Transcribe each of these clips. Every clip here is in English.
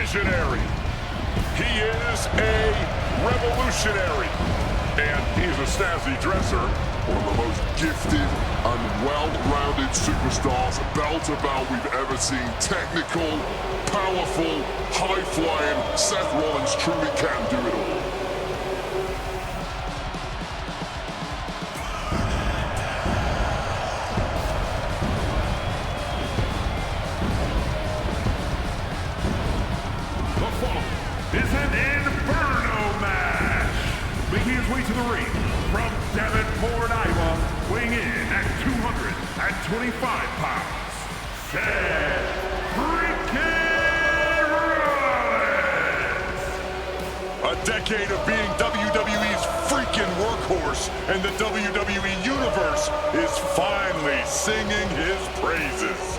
visionary. He is a revolutionary. And he's a snazzy dresser. One of the most gifted and well-rounded superstars, bell to bell, we've ever seen. Technical, powerful, high-flying. Seth Rollins truly can do it all. The following is an Inferno match. Making his way to the ring from Davenport, Iowa, weighing in at 225 pounds, Seth freaking Rollins. A decade of being WWE's freaking workhorse, and the WWE Universe is finally singing his praises.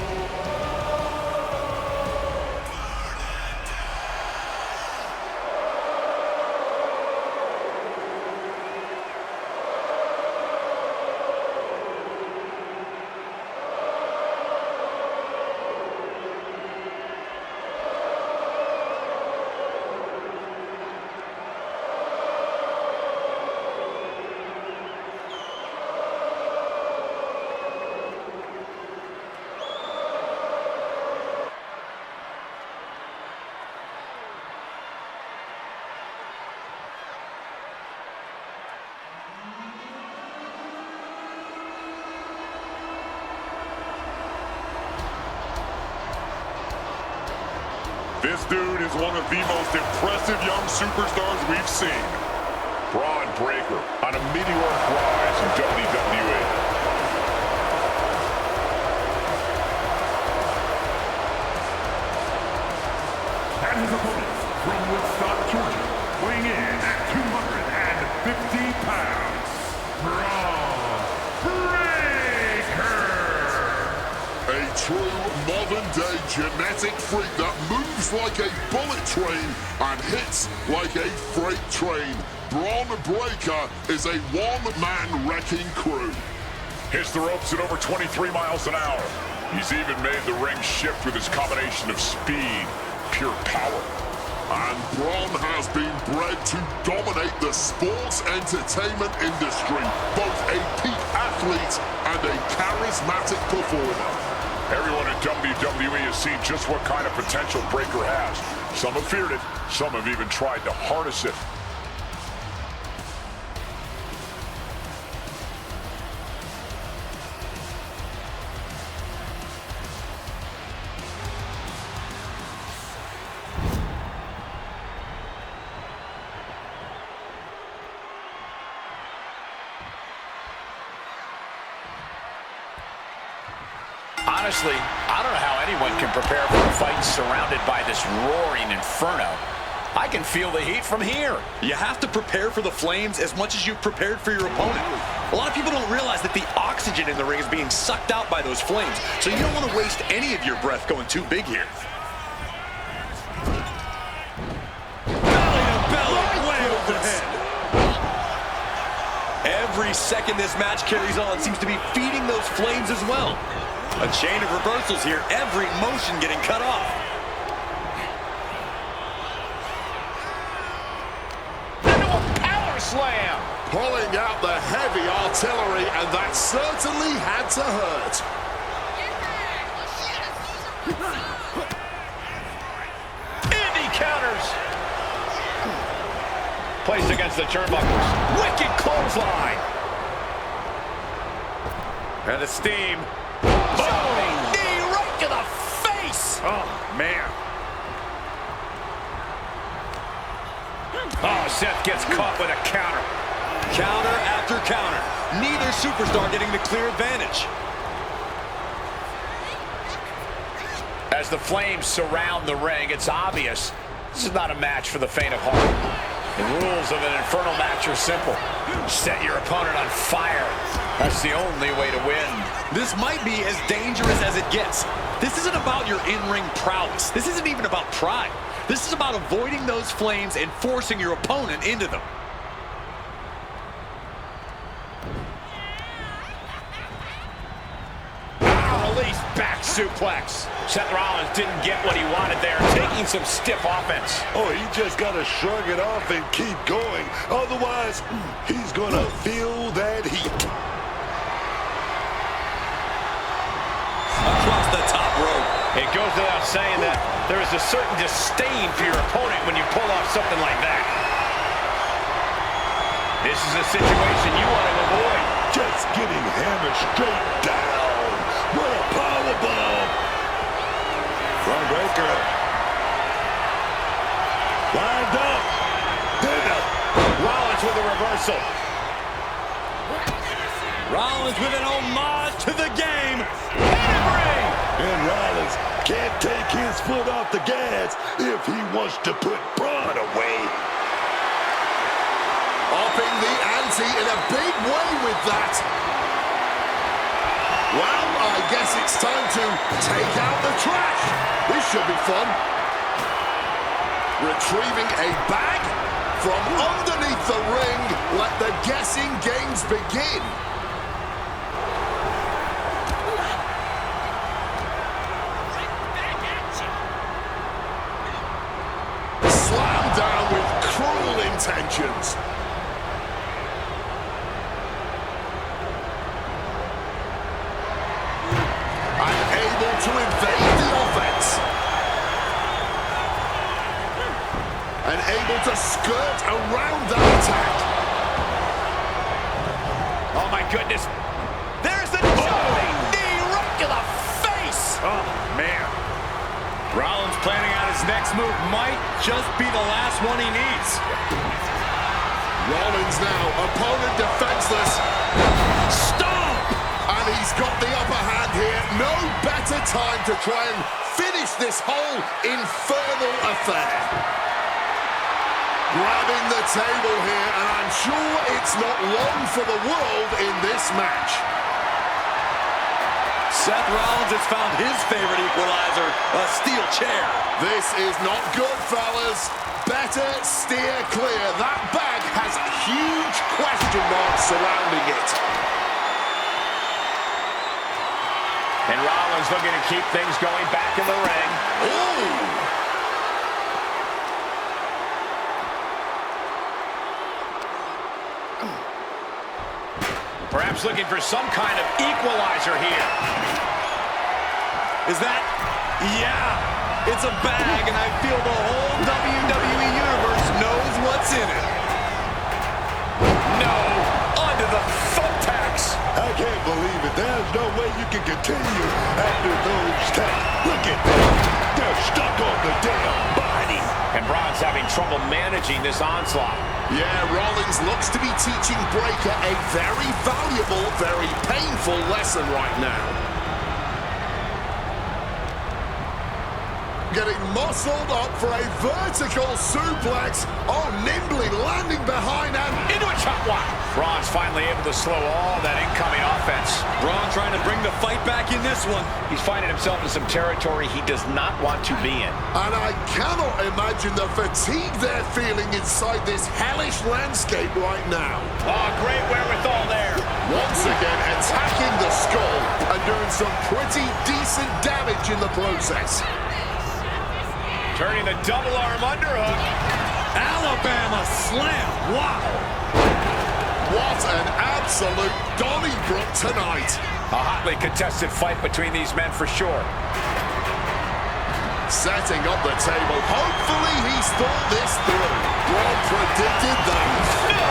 This dude is one of the most impressive young superstars we've seen. Bron Breakker on a meteoric rise in WWE. And his opponent from Woodstock, Georgia, weighing in at 250 pounds, Bron Breakker. A true modern-day genetic freak that moves like a bullet train and hits like a freight train. Bron Breakker is a one-man wrecking crew. Hits the ropes at over 23 miles an hour. He's even made the ring shift with his combination of speed, pure power. And Bron has been bred to dominate the sports entertainment industry, both a peak athlete and a charismatic performer. Everyone in WWE has seen just what kind of potential Breakker has. Some have feared it, some have even tried to harness it. Honestly, I don't know how anyone can prepare for a fight surrounded by this roaring inferno. I can feel the heat from here. You have to prepare for the flames as much as you've prepared for your opponent. A lot of people don't realize that the oxygen in the ring is being sucked out by those flames, so you don't want to waste any of your breath going too big here. Belly to belly, way overhead. Every second this match carries on seems to be feeding those flames as well. A chain of reversals here, every motion getting cut off. Into a power slam. Pulling out the heavy artillery, and that certainly had to hurt. Indy counters. Placed against the turnbuckles. Wicked clothesline. And the steam. Boom! Knee right to the face! Oh, man. Oh, Seth gets caught with a counter. Counter after counter. Neither superstar getting the clear advantage. As the flames surround the ring, it's obvious this is not a match for the faint of heart. The rules of an Inferno match are simple. Set your opponent on fire. That's the only way to win. This might be as dangerous as it gets. This isn't about your in-ring prowess. This isn't even about pride. This is about avoiding those flames and forcing your opponent into them. Unleashed back suplex. Seth Rollins didn't get what he wanted there, taking some stiff offense. Oh, he just got to shrug it off and keep going. Otherwise, he's going to feel that heat. Across the top rope. It goes without saying that there is a certain disdain for your opponent when you pull off something like that. This is a situation you want to avoid. Just getting hammered straight down. What a powerbomb. Front breaker. Lined up. Dinner. Rollins with a reversal. Rollins with an homage to the game. And Rollins can't take his foot off the gas if he wants to put Bron away. Upping the ante in a big way with that. Well, I guess it's time to take out the trash. This should be fun. Retrieving a bag from underneath the ring. Let the guessing games begin. Slam down with cruel intentions. Unable to evade the offense. And able to skirt around that attack. Oh my goodness. There's the jumping knee right to the face. Oh man. Rollins planning out his next move might just be the last one he needs. Rollins now, opponent defenseless. Stop! And he's got the upper hand here. No better time to try and finish this whole infernal affair. Grabbing the table here, and I'm sure it's not long for the world in this match. Seth Rollins has found his favorite equalizer, a steel chair. This is not good, fellas. Better steer clear. That bag has huge question marks surrounding it. And Rollins looking to keep things going back in the ring. Ooh! Perhaps looking for some kind of equalizer here. Is that? Yeah, it's a bag, and I feel the whole WWE Universe knows what's in it. No, onto the thumbtacks. I can't believe it. There's no way you can continue after those tags. Look at them. They're stuck on the damn body. And Bron's having trouble managing this onslaught. Yeah, Rollins looks to be teaching Breakker a very valuable, very painful lesson right now. Getting muscled up for a vertical suplex. Oh, nimbly landing behind and Into a chop block. Bron's finally able to slow all that incoming offense. Bron trying to bring the fight back in this one. He's finding himself in some territory he does not want to be in. And I cannot imagine the fatigue they're feeling inside this hellish landscape right now. Oh, great wherewithal there. Once again, attacking the skull and doing some pretty decent damage in the process. Turning the double arm underhook. Alabama slam. Wow. What an absolute Donnybrook tonight. A hotly contested fight between these men for sure. Setting up the table. Hopefully he's thought this through. Bron predicted that. No,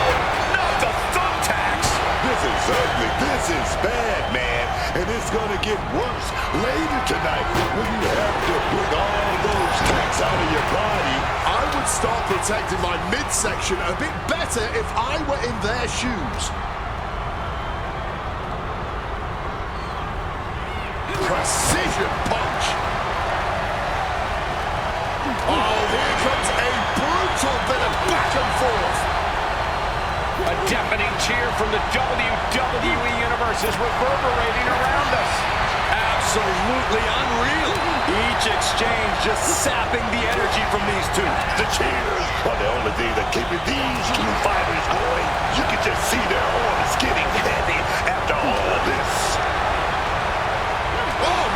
not the thumbtacks. This is ugly. This is bad, man. And it's going to get worse later tonight when you have to put all those tacks out of your body. I would start protecting my midsection a bit better if I were in their shoes. Precision punch. Oh, here comes a brutal bit of back and forth. A deafening cheer from the WWE Universe is reverberating around us. Absolutely unreal. Each exchange just sapping the energy from these two. The cheers are the only thing that keeping these two fighters going. You can just see their arms getting heavy after all this. Oh,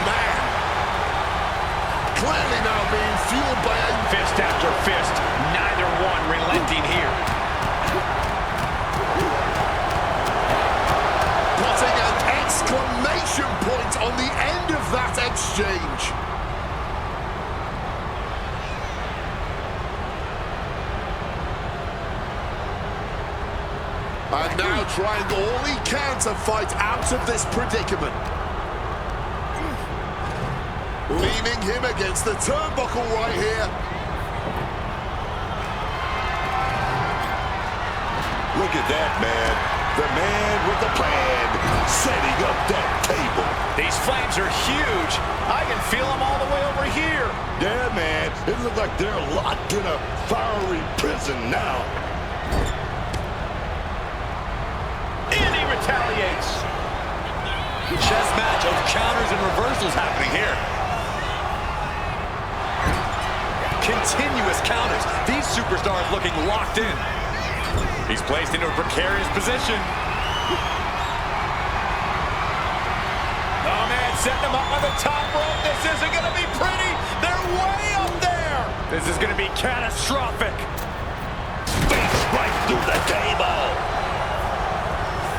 exclamation point on the end of that exchange. And now trying all he can to fight out of this predicament. Leaning him against the turnbuckle right here. Look at that, man. The man with the plan, setting up that table. These flames are huge. I can feel them all the way over here. Yeah, man. It looks like they're locked in a fiery prison now. And he retaliates. Chess match of counters and reversals happening here. Continuous counters. These superstars looking locked in. He's placed into a precarious position. Oh, man, setting him up on the top rope. This isn't going to be pretty. They're way up there. This is going to be catastrophic. Face right through the table.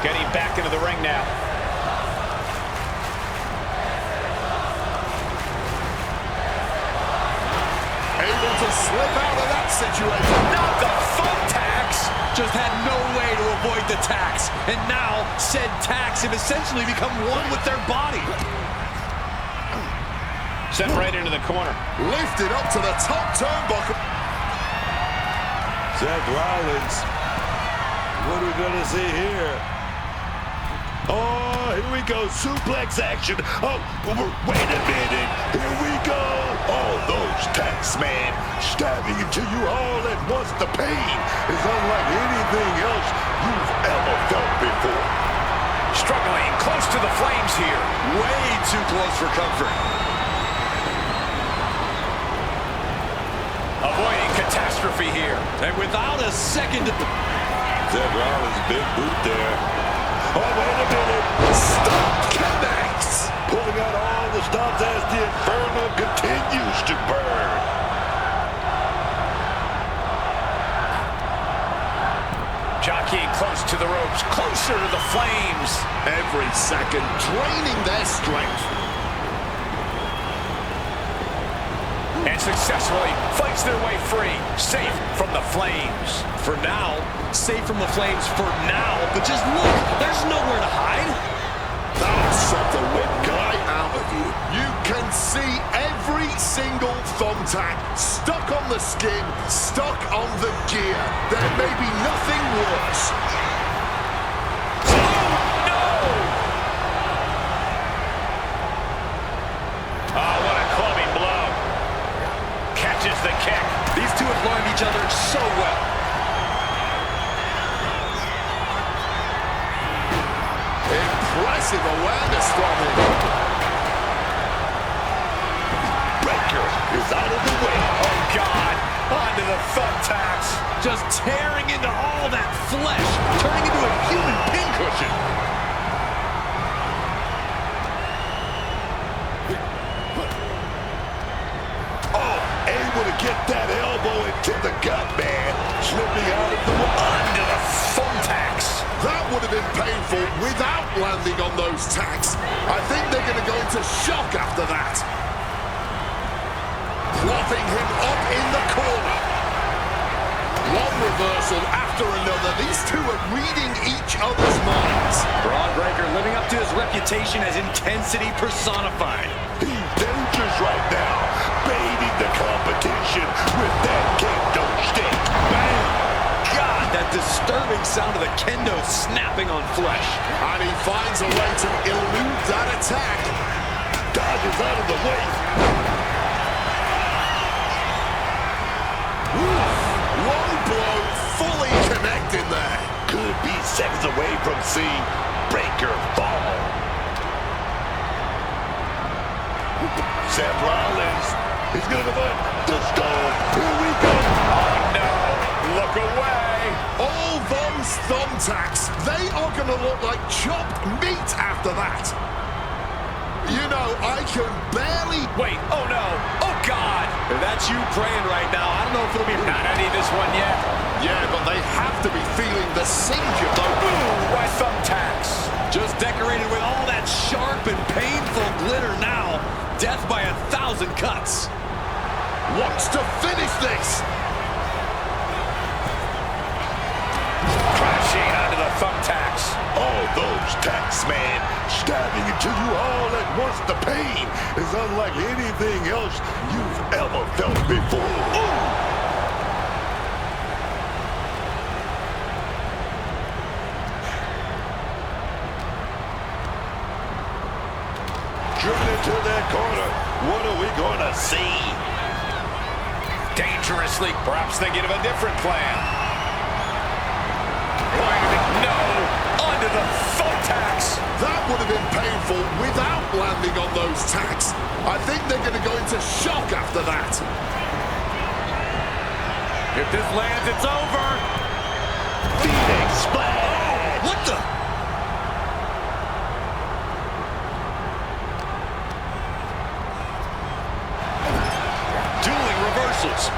Getting back into the ring now. Able to slip out of that situation. Not the thumbtacks. Just had no way to avoid the tacks. And now, said tacks have essentially become one with their body. Sent right into the corner. Lifted up to the top turnbuckle. Seth Rollins. What are we going to see here? Oh, here we go. Suplex action. Oh, wait a minute. Here we go. Oh, those tacks, man. Stabbing into you all at once. The pain is unlike anything else you've ever felt before. Struggling close to the flames here. Way too close for comfort. Avoiding catastrophe here. And without a second to... Seth Rollins' big boot there. Oh, wait a minute. Stop connects. Pulling out all the stops as the Inferno continues to burn. Jockeying close to the ropes, closer to the flames. Every second draining their strength. And successfully fights their way free, safe from the flames. For now, safe from the flames for now, but just look, there's nowhere to hide. That'll suck the wit guy out of you. You can see every single thumbtack stuck on the skin, stuck on the gear. There may be nothing worse. Oh, what a clubbing blow. Catches the kick. These two have learned each other so well. Impressive awareness from him. Breaker is out of the way. Oh, God. Onto the thumbtacks. Just tearing into all that flesh, turning into a human pincushion. Oh, able to get that elbow into the gut, man. Slipping out of the way. Onto the thumbtacks. That would have been painful without landing on those tacks. I think they're going to go into shock after that. Propping him up in the corner. One reversal after another. These two are reading each other's minds. Bron Breakker living up to his reputation as intensity personified. He's dangerous right now. Baiting the competition with that kendo stick. Bam! God, that disturbing sound of the kendo snapping on flesh. And he finds a way to elude that attack. Dodges out of the way. Low blow, fully connected there. Could be seconds away from seeing Breakker fall. Seth Rollins is going to go the stone. Here we go. Oh, no. Look away. All those thumbtacks, they are going to look like chopped meat after that. You know, I can barely... Wait, oh no, oh God. If that's you praying right now, I don't know if it'll be... Not any of this one yet. Yeah, but they have to be feeling the singe of those... Ooh, right thumbtacks. Just decorated with all that sharp and painful glitter now. Death by 1,000 cuts. Wants to finish this. Crashing onto the thumbtacks. All those tacks, man, stabbing into you all at once. The pain is unlike anything else you've ever felt before. Ooh! Driven into that corner. What are we gonna see? Dangerously, perhaps thinking of a different plan. No, under the thumbtacks. That would have been painful without landing on those tacks. I think they're going to go into shock after that. If this lands, it's over. Phoenix Splash! What the? Dueling reversals.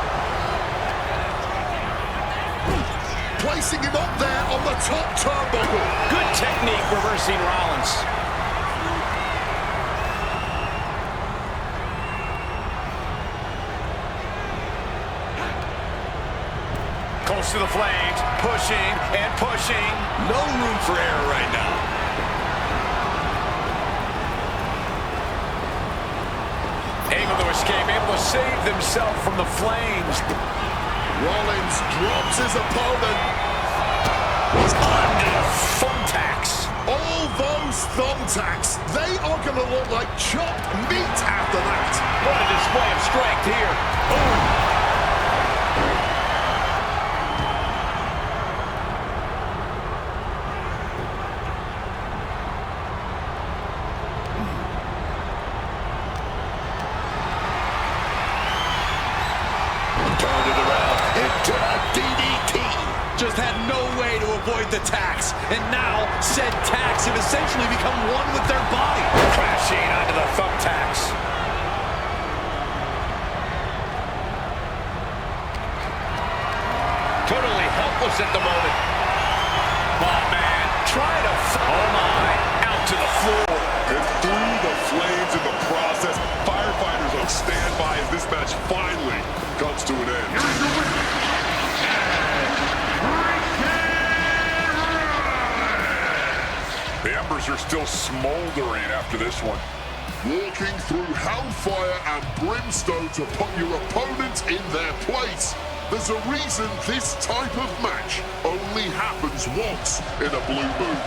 Placing him up there on the top turnbuckle. Good technique reversing Rollins. Close to the flames, pushing and pushing. No room for error right now. Able to escape, able to save themselves from the flames. Rollins drops his opponent. Under the thumbtacks. All those thumbtacks, they are going to look like chopped meat after that. What a display of strength here. Oh. Just had no way to avoid the tacks. And now, said tacks have essentially become one with their body. Crashing onto the thumbtacks. Totally helpless at the moment. Oh, man. Try to... Oh, my. Out to the floor. And through the flames in the process, firefighters on standby as this match finally comes to an end. The embers are still smoldering after this one. Walking through hellfire and brimstone to put your opponent in their place. There's a reason this type of match only happens once in a blue moon.